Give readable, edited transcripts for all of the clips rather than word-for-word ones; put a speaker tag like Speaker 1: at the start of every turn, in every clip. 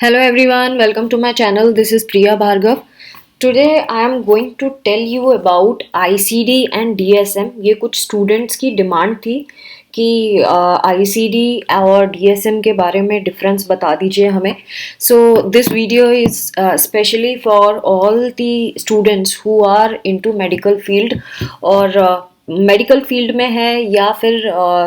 Speaker 1: Hello everyone, welcome to my channel. This is Priya Bhargav. Today I am going to tell you about ICD and DSM. ये कुछ students की demand थी कि ICD और DSM के बारे में डिफरेंस बता दीजिए हमें. So this video is specially for all the students who are into medical field और मेडिकल फील्ड में है या फिर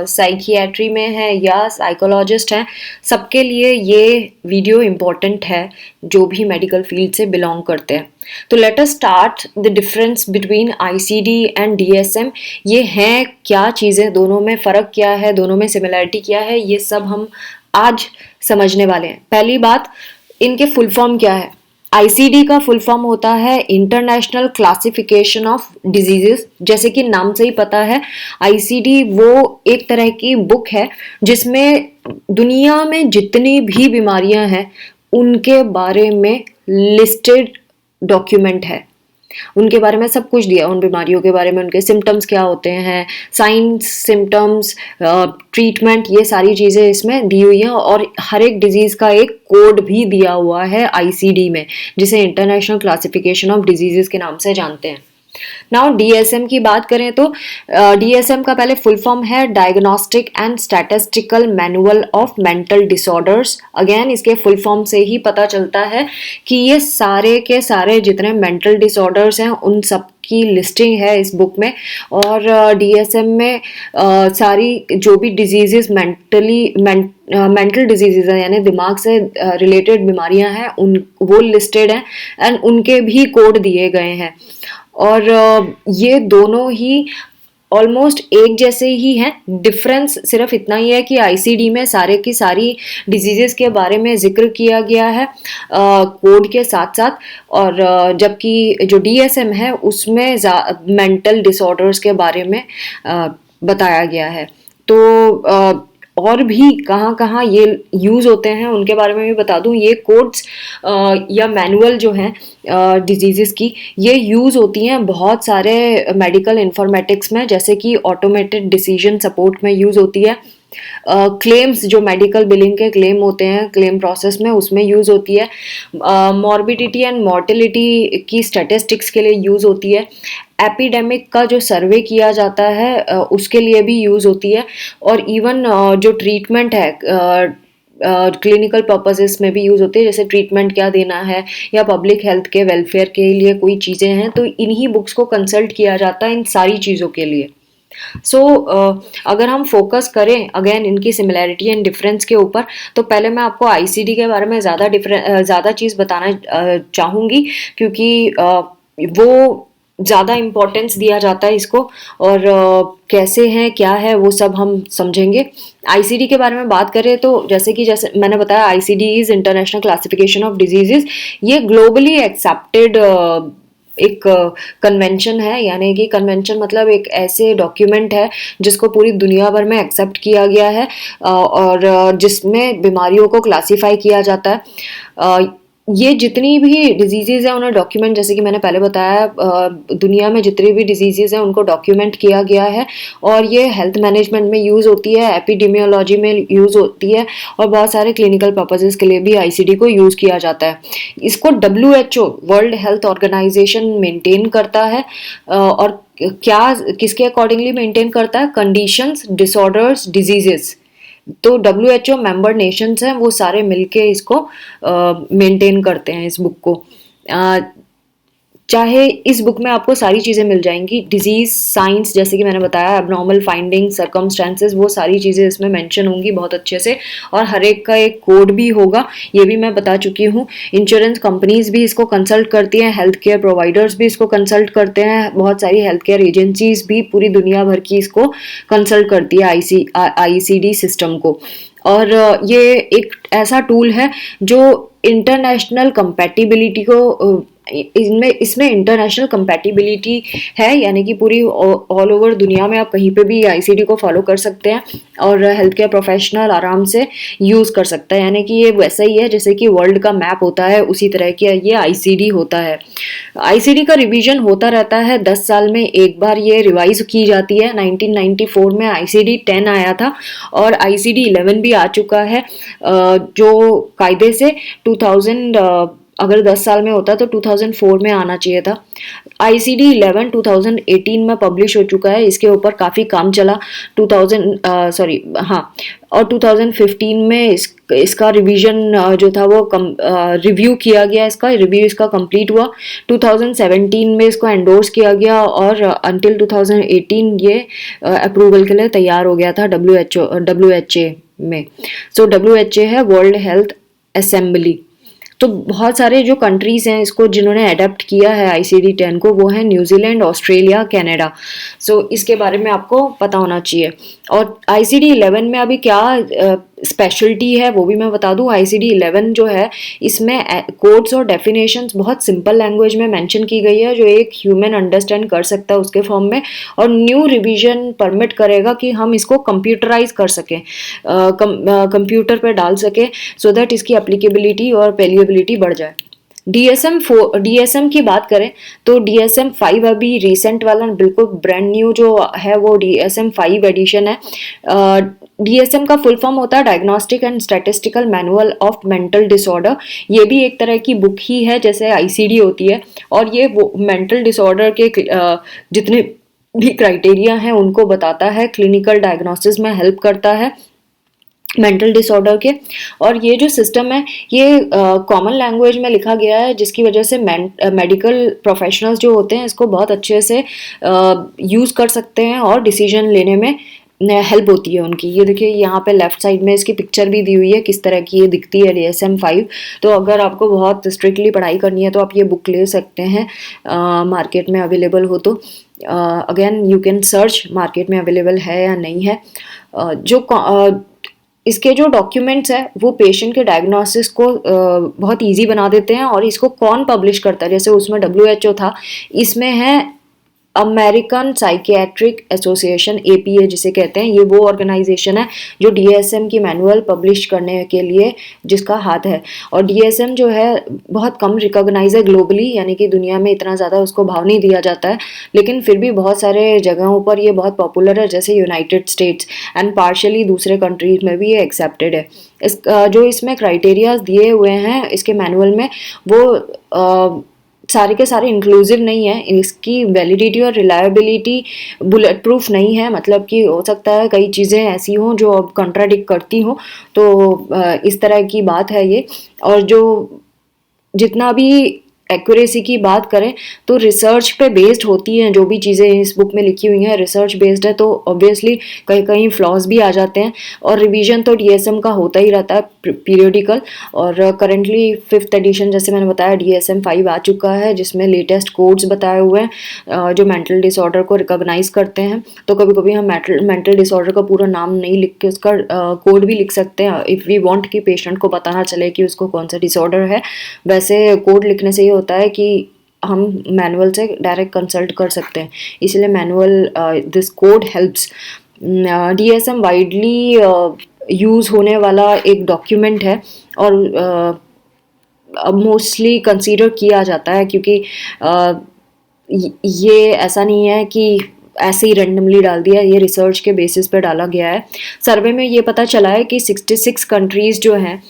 Speaker 1: साइकियाट्री में है या साइकोलॉजिस्ट हैं. सबके लिए ये वीडियो इम्पोर्टेंट है जो भी मेडिकल फील्ड से बिलोंग करते हैं. तो let us start the difference between ICD and DSM. ये हैं क्या चीज़ें, दोनों में फ़र्क क्या है, दोनों में सिमिलरिटी क्या है, ये सब हम आज समझने वाले हैं. पहली बात, इनके फुल फॉर्म क्या है. आईसीडी का फुल फॉर्म होता है इंटरनेशनल क्लासिफिकेशन ऑफ डिजीजेस. जैसे कि नाम से ही पता है, आईसीडी वो एक तरह की बुक है जिसमें दुनिया में जितनी भी बीमारियां हैं उनके बारे में लिस्टेड डॉक्यूमेंट है. उनके बारे में सब कुछ दिया, उन बीमारियों के बारे में, उनके सिम्टम्स क्या होते हैं, साइंस, सिम्टम्स, ट्रीटमेंट, ये सारी चीज़ें इसमें दी हुई हैं. और हर एक डिजीज़ का एक कोड भी दिया हुआ है आईसीडी में, जिसे इंटरनेशनल क्लासिफिकेशन ऑफ डिजीजेस के नाम से जानते हैं. नाउ डीएसएम की बात करें तो डीएसएम का पहले फुल फॉर्म है diagnostic and statistical manual of mental disorders. Again इसके फुल फॉर्म से ही पता चलता है कि ये सारे के सारे जितने मेंटल डिसऑर्डर्स हैं उन सब की लिस्टिंग है इस बुक में. और डीएसएम में सारी जो भी डिजीजेस मेंटल डिजीजेज हैं यानी दिमाग से रिलेटेड बीमारियां हैं उन वो लिस्टेड हैं एंड उनके भी कोड दिए गए हैं. और ये दोनों ही ऑलमोस्ट एक जैसे ही हैं. डिफरेंस सिर्फ इतना ही है कि आईसीडी में सारे की सारी डिजीजेस के बारे में जिक्र किया गया है कोड के साथ साथ, और जबकि जो डीएसएम है उसमें मेंटल डिसऑर्डर्स के बारे में बताया गया है. तो और भी कहाँ कहाँ ये यूज़ होते हैं उनके बारे में भी बता दूं. ये कोड्स या मैनुअल जो हैं डिजीज़ेस की, ये यूज़ होती हैं बहुत सारे मेडिकल इंफॉर्मेटिक्स में, जैसे कि ऑटोमेटेड डिसीजन सपोर्ट में यूज़ होती है. क्लेम्स जो मेडिकल बिलिंग के क्लेम होते हैं क्लेम प्रोसेस में, उसमें यूज़ होती है. मॉर्बिडिटी एंड मॉर्टेलिटी की स्टैटिस्टिक्स के लिए यूज़ होती है. एपिडेमिक का जो सर्वे किया जाता है उसके लिए भी यूज़ होती है. और इवन जो ट्रीटमेंट है क्लिनिकल पर्पसेस में भी यूज़ होती है, जैसे ट्रीटमेंट क्या देना है या पब्लिक हेल्थ के वेलफेयर के लिए कोई चीज़ें हैं तो इन्हीं बुक्स को कंसल्ट किया जाता है इन सारी चीज़ों के लिए. सो अगर हम फोकस करें अगेन इनकी सिमिलैरिटी एंड डिफरेंस के ऊपर, तो पहले मैं आपको आईसीडी के बारे में ज़्यादा चीज़ बताना चाहूँगी क्योंकि वो ज़्यादा इम्पोर्टेंस दिया जाता है इसको. और कैसे हैं क्या है वो सब हम समझेंगे. आईसीडी के बारे में बात करें तो जैसे मैंने बताया, ICD is international classification of diseases. ये ग्लोबली एक्सेप्टेड एक कन्वेंशन है, यानी कि कन्वेंशन मतलब एक ऐसे डॉक्यूमेंट है जिसको पूरी दुनिया भर में एक्सेप्ट किया गया है और जिसमें बीमारियों को क्लासीफाई किया जाता है. ये जितनी भी डिजीज़ेज़ हैं उन्हें डॉक्यूमेंट, जैसे कि मैंने पहले बताया, दुनिया में जितनी भी डिजीज़ेज़ हैं उनको डॉक्यूमेंट किया गया है. और ये हेल्थ मैनेजमेंट में यूज़ होती है, एपिडेमियोलॉजी में यूज़ होती है और बहुत सारे क्लिनिकल पर्पसेस के लिए भी आईसीडी को यूज़ किया जाता है. इसको WHO world health organisation maintain करता है. और क्या किसके अकॉर्डिंगली मेंटेन करता है? Conditions, disorders, diseases. तो WHO मेंबर नेशंस हैं, वो सारे मिलके इसको मेंटेन करते हैं इस बुक को. चाहे इस बुक में आपको सारी चीज़ें मिल जाएंगी, डिजीज़, साइंस, जैसे कि मैंने बताया, एबनॉर्मल फाइंडिंग, सर्कमस्टेंसेस, वो सारी चीज़ें इसमें मेंशन होंगी बहुत अच्छे से. और हर एक का एक कोड भी होगा, ये भी मैं बता चुकी हूँ. इंश्योरेंस कंपनीज भी इसको कंसल्ट करती हैं, हेल्थ केयर प्रोवाइडर्स भी इसको कंसल्ट करते हैं, बहुत सारी हेल्थ केयर एजेंसीज भी पूरी दुनिया भर की इसको कंसल्ट करती है आईसीडी सिस्टम को. और ये एक ऐसा टूल है जो इंटरनेशनल कंपैटिबिलिटी को इसमें इंटरनेशनल कंपैटिबिलिटी है, यानी कि पूरी ऑल ओवर दुनिया में आप कहीं पे भी आईसीडी को फॉलो कर सकते हैं और हेल्थ केयर प्रोफेशनल आराम से यूज़ कर सकता है. यानी कि ये वैसा ही है जैसे कि वर्ल्ड का मैप होता है, उसी तरह की ये आईसीडी होता है. आईसीडी का रिवीजन होता रहता है, 10 साल में एक बार ये रिवाइज की जाती है. 1994 में आईसीडी 10 आया था और आईसीडी 11 भी आ चुका है जो कायदे से 2000 अगर 10 साल में होता तो 2004 में आना चाहिए था। ICD 11 2018 में पब्लिश हो चुका है, इसके ऊपर काफ़ी काम चला। 2000 सॉरी हाँ, और 2015 में इसका रिवीजन जो था वो रिव्यू किया गया, इसका रिव्यू इसका कंप्लीट हुआ। 2017 में इसको एंडोर्स किया गया और अंटिल 2018 ये अप्रूवल के लिए तैयार हो गया था WHA में। सो WHA है वर्ल्ड हेल्थ असेंबली। तो बहुत सारे जो कंट्रीज हैं इसको जिन्होंने अडेप्ट किया है ICD-10 को, वो है न्यूजीलैंड, ऑस्ट्रेलिया, कनाडा। सो इसके बारे में आपको पता होना चाहिए। और ICD-11 में अभी क्या स्पेशलिटी है वो भी मैं बता दूं। ICD-11 जो है इसमें कोड्स और डेफिनेशंस बहुत सिंपल लैंग्वेज में मेंशन की गई है, जो एक ह्यूमन अंडरस्टैंड कर सकता है उसके फॉर्म में। और न्यू रिवीजन परमिट करेगा कि हम इसको कंप्यूटराइज कर सकें, कंप्यूटर पे डाल सकें, सो दैट इसकी एप्लीकेबिलिटी और पेलिएबिलिटी बढ़ जाए। DSM की बात करें तो DSM-5 अभी रिसेंट वाला बिल्कुल ब्रांड न्यू जो है वो DSM-5 एडिशन है। DSM का फुल फॉर्म होता है diagnostic and statistical manual of mental disorder. ये भी एक तरह की बुक ही है जैसे ICD होती है, और ये वो मेंटल डिसऑर्डर के जितने भी क्राइटेरिया हैं उनको बताता है, क्लिनिकल डायग्नोसिस में हेल्प करता है मेंटल डिसऑर्डर के। और ये जो सिस्टम है ये कॉमन लैंग्वेज में लिखा गया है, जिसकी वजह से मेडिकल प्रोफेशनल्स जो होते हैं इसको बहुत अच्छे से यूज़ कर सकते हैं और डिसीजन लेने में हेल्प होती है उनकी। ये देखिए यहाँ पे लेफ्ट साइड में इसकी पिक्चर भी दी हुई है किस तरह की ये दिखती है DSM-5। तो अगर आपको बहुत स्ट्रिक्टली पढ़ाई करनी है तो आप ये बुक ले सकते हैं, मार्केट में अवेलेबल हो तो। Again you can search market में अवेलेबल है या नहीं है। इसके जो डॉक्यूमेंट्स है वो पेशेंट के डायग्नोसिस को बहुत इजी बना देते हैं। और इसको कौन पब्लिश करता है, जैसे उसमें WHO था, इसमें है अमेरिकन साइकियाट्रिक एसोसिएशन, APA जिसे कहते हैं। ये वो ऑर्गेनाइजेशन है जो DSM की मैनुअल पब्लिश करने के लिए जिसका हाथ है। और DSM जो है बहुत कम रिकॉग्नाइज है ग्लोबली, यानी कि दुनिया में इतना ज़्यादा उसको भाव नहीं दिया जाता है, लेकिन फिर भी बहुत सारे जगहों पर ये बहुत पॉपुलर है, जैसे यूनाइटेड स्टेट्स एंड पार्शियली दूसरे कंट्रीज में भी ये एक्सेप्टेड है। जो इसमें क्राइटेरियाज दिए हुए हैं इसके मैनुअल में वो सारे के सारे इंक्लूसिव नहीं है। इसकी वैलिडिटी और रिलायबिलिटी बुलेट प्रूफ नहीं है, मतलब कि हो सकता है कई चीज़ें ऐसी हों जो अब कंट्राडिक्ट करती हों, तो इस तरह की बात है ये। और जो जितना भी एक्यूरेसी की बात करें तो रिसर्च पे बेस्ड होती हैं जो भी चीज़ें इस बुक में लिखी हुई हैं, रिसर्च बेस्ड है, तो ऑब्वियसली कहीं कहीं फ्लॉज भी आ जाते हैं। और रिवीजन तो DSM का होता ही रहता है पीरियडिकल। और करेंटली 5th एडिशन जैसे मैंने बताया DSM-5 आ चुका है, जिसमें लेटेस्ट कोड्स बताए हुए हैं जो मेंटल डिसऑर्डर को रिकॉग्नाइज करते हैं। तो कभी कभी हम मेंटल डिसऑर्डर का पूरा नाम नहीं लिख के उसका कोड भी लिख सकते हैं, इफ़ वी वांट कि पेशेंट को पता चले कि उसको कौन सा डिसऑर्डर है। वैसे कोड लिखने से ये होता है कि हम मैनुअल से डायरेक्ट कंसल्ट कर सकते हैं, इसलिए manual this code helps. DSM widely use होने वाला एक डॉक्यूमेंट है और मोस्टली कंसीडर किया जाता है, क्योंकि ये ऐसा नहीं है कि ऐसे ही रैंडमली डाल दिया, ये रिसर्च के बेसिस पे डाला गया है। सर्वे में ये पता चला है कि 66 कंट्रीज़ जो हैं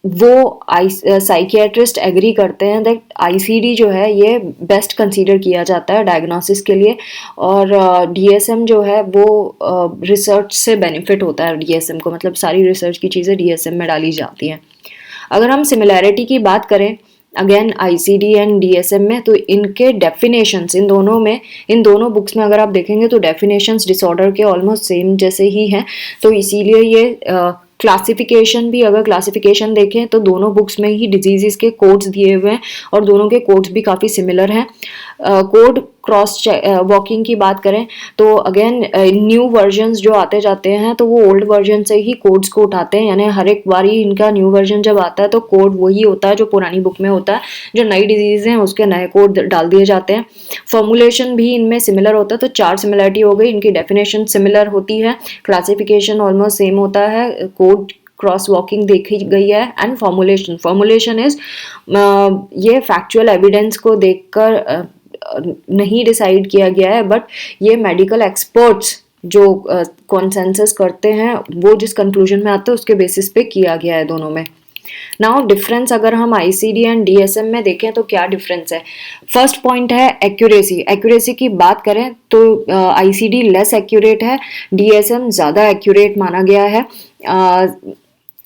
Speaker 1: वो साइकियाट्रिस्ट एग्री करते हैं दैट ICD जो है ये बेस्ट कंसीडर किया जाता है डायग्नोसिस के लिए। और DSM जो है वो रिसर्च से बेनिफिट होता है DSM को, मतलब सारी रिसर्च की चीज़ें DSM में डाली जाती हैं। अगर हम सिमिलैरिटी की बात करें अगेन ICD एंड DSM में, तो इनके डेफिनेशंस इन दोनों बुक्स में अगर आप देखेंगे तो डेफिनेशंस डिसऑर्डर के ऑलमोस्ट सेम जैसे ही हैं। तो इसीलिए ये क्लासिफिकेशन भी, अगर क्लासिफिकेशन देखें तो दोनों बुक्स में ही डिजीज़ के कोड्स दिए हुए हैं और दोनों के कोड्स भी काफ़ी सिमिलर हैं। कोड क्रॉस वॉकिंग की बात करें तो अगेन न्यू वर्जन्स जो आते जाते हैं तो वो ओल्ड वर्जन से ही कोड्स को उठाते हैं, यानी हर एक बारी इनका न्यू वर्जन जब आता है तो कोड वही होता है जो पुरानी बुक में होता है। जो नई डिजीज़ हैं उसके नए कोड डाल दिए जाते हैं। फॉर्मुलेशन भी इनमें सिमिलर होता है, तो 4 सिमिलरिटी हो गई। इनकी डेफिनेशन सिमिलर होती है, क्लासिफिकेशन ऑलमोस्ट सेम होता है, कोड क्रॉस वॉकिंग देखी गई है। एंड फॉर्मुलेशन इज ये फैक्चुअल एविडेंस को देखकर नहीं डिसाइड किया गया है, बट ये मेडिकल एक्सपर्ट्स जो कॉन्सेंसस करते हैं वो जिस कंक्लूजन में आते हैं उसके बेसिस पे किया गया है दोनों में। नाउ डिफरेंस अगर हम आईसीडी एंड डीएसएम में देखें तो क्या डिफरेंस है। फर्स्ट पॉइंट है एक्यूरेसी। एक्यूरेसी की बात करें तो आईसीडी लेस एक्यूरेट है, डीएसएम ज़्यादा एक्यूरेट माना गया है।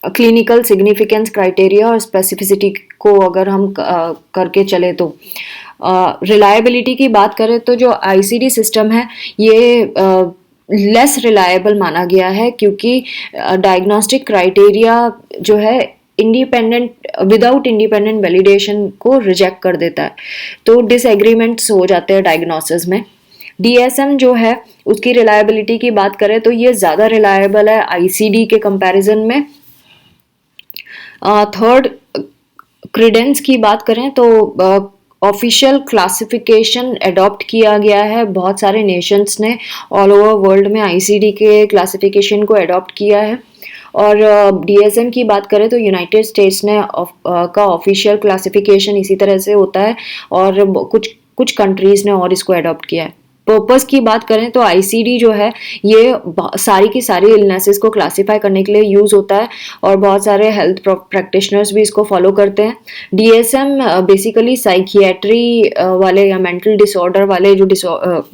Speaker 1: क्लिनिकल सिग्निफिकेंस क्राइटेरिया और स्पेसिफिसिटी को अगर हम करके चले तो रिलायबिलिटी की बात करें तो जो आईसीडी सिस्टम है ये लेस रिलायबल माना गया है, क्योंकि डायग्नोस्टिक क्राइटेरिया जो है इंडिपेंडेंट विदाउट इंडिपेंडेंट वैलिडेशन को रिजेक्ट कर देता है, तो डिसएग्रीमेंट्स हो जाते हैं डायग्नोसिस में। डीएसएम जो है उसकी रिलायबिलिटी की बात करें तो ये ज़्यादा रिलायबल है आईसीडी के कंपैरिजन में। थर्ड, क्रीडेंस की बात करें तो ऑफिशियल क्लासिफिकेशन अडॉप्ट किया गया है, बहुत सारे नेशंस ने ऑल ओवर वर्ल्ड में आईसीडी के क्लासिफिकेशन को अडॉप्ट किया है। और डीएसएम की बात करें तो यूनाइटेड स्टेट्स ने का ऑफिशियल क्लासिफिकेशन इसी तरह से होता है, और कुछ कंट्रीज़ ने और इसको अडॉप्ट किया है। पर्पस की बात करें तो आईसीडी जो है ये सारी की सारी इलनेसेस को क्लासिफाई करने के लिए यूज़ होता है, और बहुत सारे हेल्थ प्रैक्टिशनर्स भी इसको फॉलो करते हैं। डीएसएम बेसिकली साइकियाट्री वाले या मेंटल डिसऑर्डर वाले जो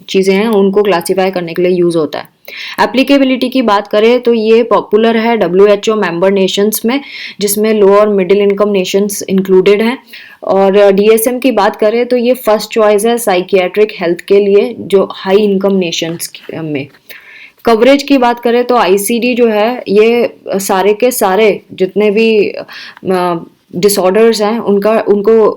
Speaker 1: चीज़ें हैं उनको क्लासिफाई करने के लिए यूज़ होता है। एप्लीकेबिलिटी की बात करें तो ये पॉपुलर है डब्ल्यूएचओ मेंबर नेशंस में, जिसमें लो और मिडिल इनकम नेशंस इंक्लूडेड हैं। और डीएसएम की बात करें तो ये फर्स्ट चॉइस है साइकियाट्रिक हेल्थ के लिए जो हाई इनकम नेशंस में। कवरेज की बात करें तो आईसीडी जो है ये सारे के सारे जितने भी डिसऑर्डर्स हैं उनको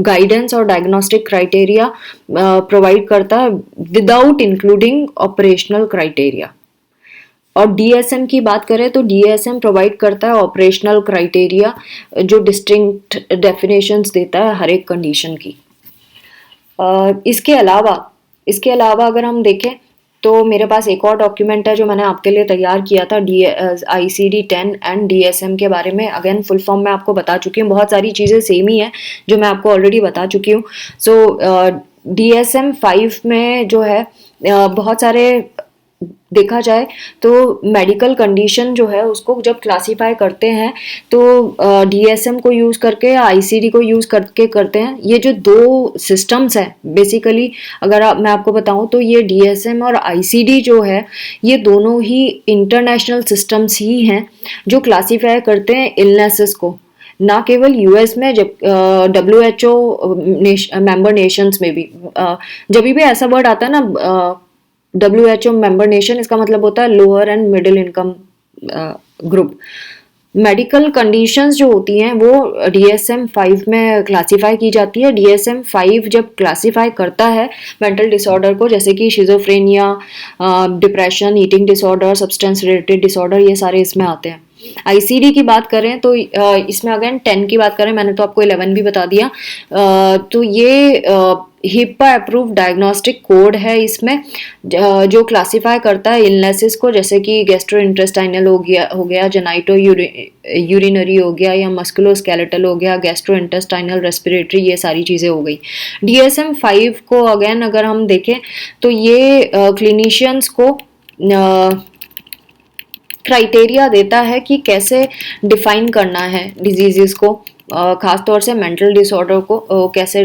Speaker 1: गाइडेंस और डायग्नोस्टिक क्राइटेरिया प्रोवाइड करता है विदाउट इंक्लूडिंग ऑपरेशनल क्राइटेरिया। और डीएसएम की बात करें तो डीएसएम प्रोवाइड करता है ऑपरेशनल क्राइटेरिया जो डिस्टिंक्ट डेफिनेशंस देता है हर एक कंडीशन की। इसके अलावा अगर हम देखें तो मेरे पास एक और डॉक्यूमेंट है जो मैंने आपके लिए तैयार किया था ICD-10 एंड डीएसएम के बारे में। अगेन फुल फॉर्म मैं आपको बता चुकी हूँ, बहुत सारी चीज़ें सेम ही है जो मैं आपको ऑलरेडी बता चुकी हूँ। सो DSM-5 में जो है बहुत सारे देखा जाए तो मेडिकल कंडीशन जो है उसको जब क्लासीफाई करते हैं तो डीएसएम को यूज़ करके या आईसीडी को यूज़ करके करते हैं। ये जो दो सिस्टम्स हैं बेसिकली अगर मैं आपको बताऊं तो ये डीएसएम और आईसीडी जो है ये दोनों ही इंटरनेशनल सिस्टम्स ही हैं जो क्लासीफाई करते हैं इलनेसेस को, ना केवल यूएस में जब WHO मेंबर नेशंस में भी जब भी ऐसा वर्ड आता है ना WHO मेंबर नेशन, इसका मतलब होता है lower and middle income group. Medical conditions जो होती हैं वो DSM-5 में क्लासीफाई की जाती है। DSM-5 जब क्लासीफाई करता है मेंटल डिसऑर्डर को, जैसे कि schizophrenia, depression, eating disorder, substance related disorder, ये सारे इसमें आते हैं। आईसीडी की बात करें तो इसमें अगेन 10 की बात करें, मैंने तो आपको 11 भी बता दिया। तो ये हिप्पा अप्रूव डायग्नोस्टिक कोड है इसमें जो क्लासिफाई करता है इलनेसेस को, जैसे कि गैस्ट्रोइंटेस्टाइनल हो गया, जेनाइटो यूरिनरी हो गया, या मस्कुलोस्केलेटल हो गया, गैस्ट्रोइंटेस्टाइनल, रेस्पिरेटरी, ये सारी चीज़ें हो गई। DSM-5 को अगेन अगर हम देखें तो ये क्लिनिशियंस को क्राइटेरिया देता है कि कैसे डिफाइन करना है डिजीज़ को, खास तौर से मेंटल डिसऑर्डर को कैसे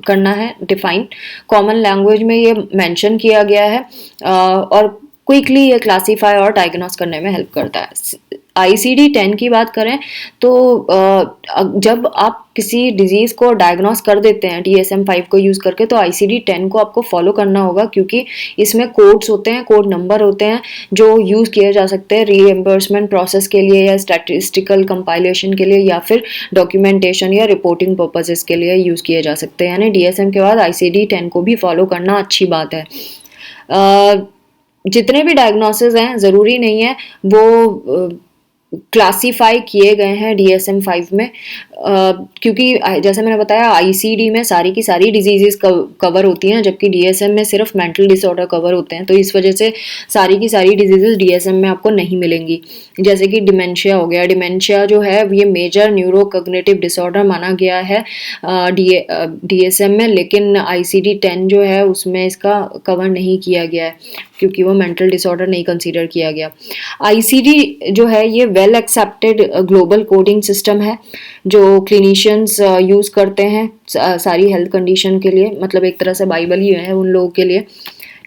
Speaker 1: करना है डिफाइन। कॉमन लैंग्वेज में ये मेंशन किया गया है और क्विकली ये क्लासीफाई और डायग्नोस करने में हेल्प करता है। ICD-10 की बात करें तो जब आप किसी डिजीज़ को डायग्नोस कर देते हैं DSM-5 को यूज़ करके तो ICD-10 को आपको फॉलो करना होगा, क्योंकि इसमें कोड्स होते हैं, कोड नंबर होते हैं जो यूज़ किए जा सकते हैं रीएम्बर्समेंट प्रोसेस के लिए या स्टैटिस्टिकल कंपाइलेशन के लिए या फिर डॉक्यूमेंटेशन या रिपोर्टिंग पर्पसेस के लिए यूज़ किए जा सकते हैं। यानी DSM के बाद ICD-10 को भी फॉलो करना अच्छी बात है। जितने भी डायग्नोसिस हैं ज़रूरी नहीं है वो क्लासीफाई किए गए हैं DSM-5 में, क्योंकि जैसे मैंने बताया ICD में सारी की सारी डिजीज़ कवर होती हैं, जबकि DSM में सिर्फ मेंटल डिसऑर्डर कवर होते हैं। तो इस वजह से सारी की सारी डिजीज़ DSM में आपको नहीं मिलेंगी। जैसे कि डिमेंशिया हो गया, डिमेंशिया जो है ये मेजर न्यूरोकोग्निटिव डिसऑर्डर माना गया है DSM में, लेकिन ICD-10 जो है उसमें इसका कवर नहीं किया गया है। क्योंकि वो मेंटल डिसऑर्डर नहीं कंसीडर किया गया। आईसीडी जो है ये well accepted global coding system है जो क्लिनिशियंस यूज़ करते हैं सारी हेल्थ कंडीशन के लिए, मतलब एक तरह से बाइबल ही है उन लोगों के लिए,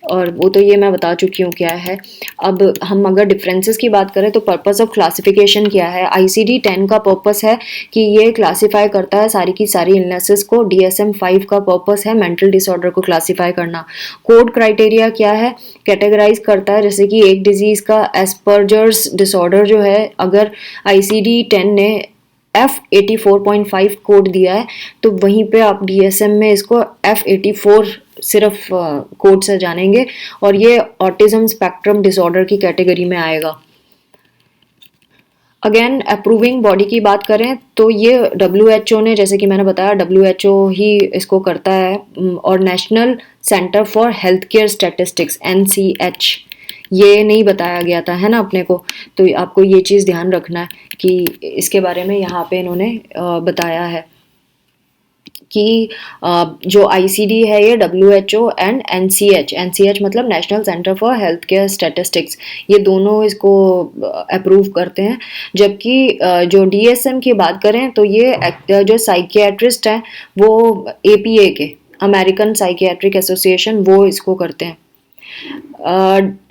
Speaker 1: और वो तो ये मैं बता चुकी हूँ क्या है। अब हम अगर डिफरेंसेस की बात करें तो पर्पस ऑफ क्लासिफिकेशन क्या है। ICD-10 का पर्पस है कि ये क्लासिफाई करता है सारी की सारी इलनेसेस को। DSM-5 का पर्पस है मेंटल डिसऑर्डर को क्लासिफाई करना। कोड क्राइटेरिया क्या है, कैटेगराइज करता है, जैसे कि एक डिजीज़ का एस्पर्जर्स डिसऑर्डर जो है, अगर ICD-10 ने F84.5 कोड दिया है तो वहीं पे आप DSM में इसको F84 सिर्फ कोड से जानेंगे, और ये ऑटिज्म स्पेक्ट्रम डिसऑर्डर की कैटेगरी में आएगा। अगेन अप्रूविंग बॉडी की बात करें तो ये WHO ने, जैसे कि मैंने बताया, WHO ही इसको करता है, और national centre for health care statistics NCH, ये नहीं बताया गया था है ना अपने को, तो आपको ये चीज़ ध्यान रखना है कि इसके बारे में यहाँ पे इन्होंने बताया है कि जो ICD है ये WHO एंड NCH मतलब national centre for health care statistics, ये दोनों इसको अप्रूव करते हैं। जबकि जो DSM की बात करें तो ये जो साइकियाट्रिस्ट हैं वो APA के, अमेरिकन साइकियाट्रिक एसोसिएशन, वो इसको करते हैं।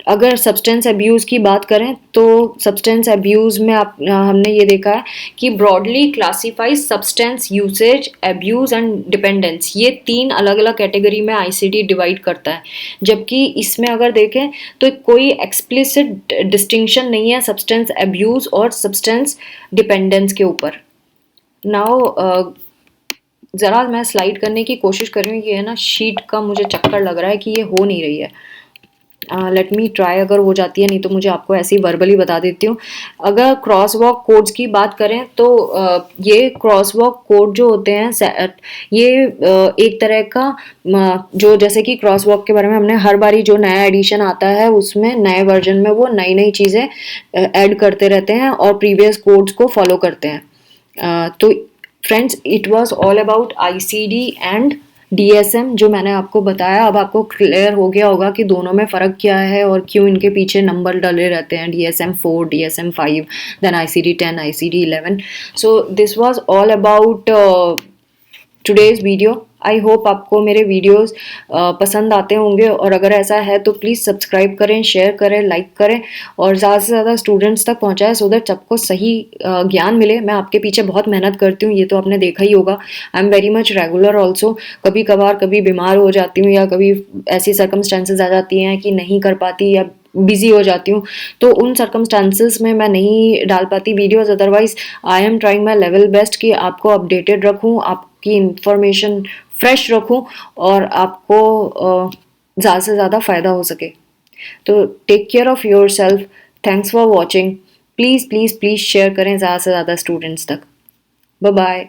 Speaker 1: अगर सब्सटेंस अब्यूज़ की बात करें तो सब्सटेंस अब्यूज़ में हमने ये देखा है कि broadly classifies substance usage, abuse and dependence, ये 3 अलग अलग कैटेगरी में ICD डिवाइड करता है। जबकि इसमें अगर देखें तो कोई एक्सप्लिसिट डिस्टिंक्शन नहीं है सब्सटेंस अब्यूज़ और सब्सटेंस डिपेंडेंस के ऊपर। नाउ ज़रा मैं स्लाइड करने की कोशिश कर रही हूँ, ये है ना शीट का मुझे चक्कर लग रहा है कि ये हो नहीं रही है। लेट मी ट्राई, अगर हो जाती है, नहीं तो मुझे आपको ऐसे ही वर्बली बता देती हूँ। अगर क्रॉस वॉक कोड्स की बात करें तो ये क्रॉस वॉक कोड जो होते हैं ये एक तरह का जो, जैसे कि क्रॉस वॉक के बारे में हमने हर बारी जो नया एडिशन आता है उसमें नए वर्जन में वो नई नई चीज़ें ऐड करते रहते हैं और प्रीवियस कोड्स को फॉलो करते हैं। तो friends, it was all about ICD and DSM जो मैंने आपको बताया। अब आपको क्लियर हो गया होगा कि दोनों में फ़र्क क्या है और क्यों इनके पीछे नंबर डले रहते हैं, DSM-4, DSM-5, then ICD-10, ICD-11। So this was all about today's video. I hope आपको मेरे वीडियोस पसंद आते होंगे, और अगर ऐसा है तो प्लीज़ सब्सक्राइब करें, शेयर करें, लाइक करें और ज़्यादा से ज़्यादा स्टूडेंट्स तक पहुंचाएं सो दैट सबको सही ज्ञान मिले। मैं आपके पीछे बहुत मेहनत करती हूँ, ये तो आपने देखा ही होगा। I am very much regular also. कभी कभार कभी बीमार हो जाती हूँ या कभी ऐसी सर्कमस्टेंसेज आ जाती हैं कि नहीं कर पाती या बिजी हो जाती हूँ, तो उन सर्कमस्टांसेस में मैं नहीं डाल पाती videos. Otherwise I am trying my level best कि आपको अपडेटेड रखूँ, आपकी इंफॉर्मेशन फ्रेश रखूं और आपको ज़्यादा से ज़्यादा फ़ायदा हो सके। तो take care of your self. Thanks for watching. Please please please share करें ज़्यादा से ज़्यादा स्टूडेंट्स तक। Bye bye.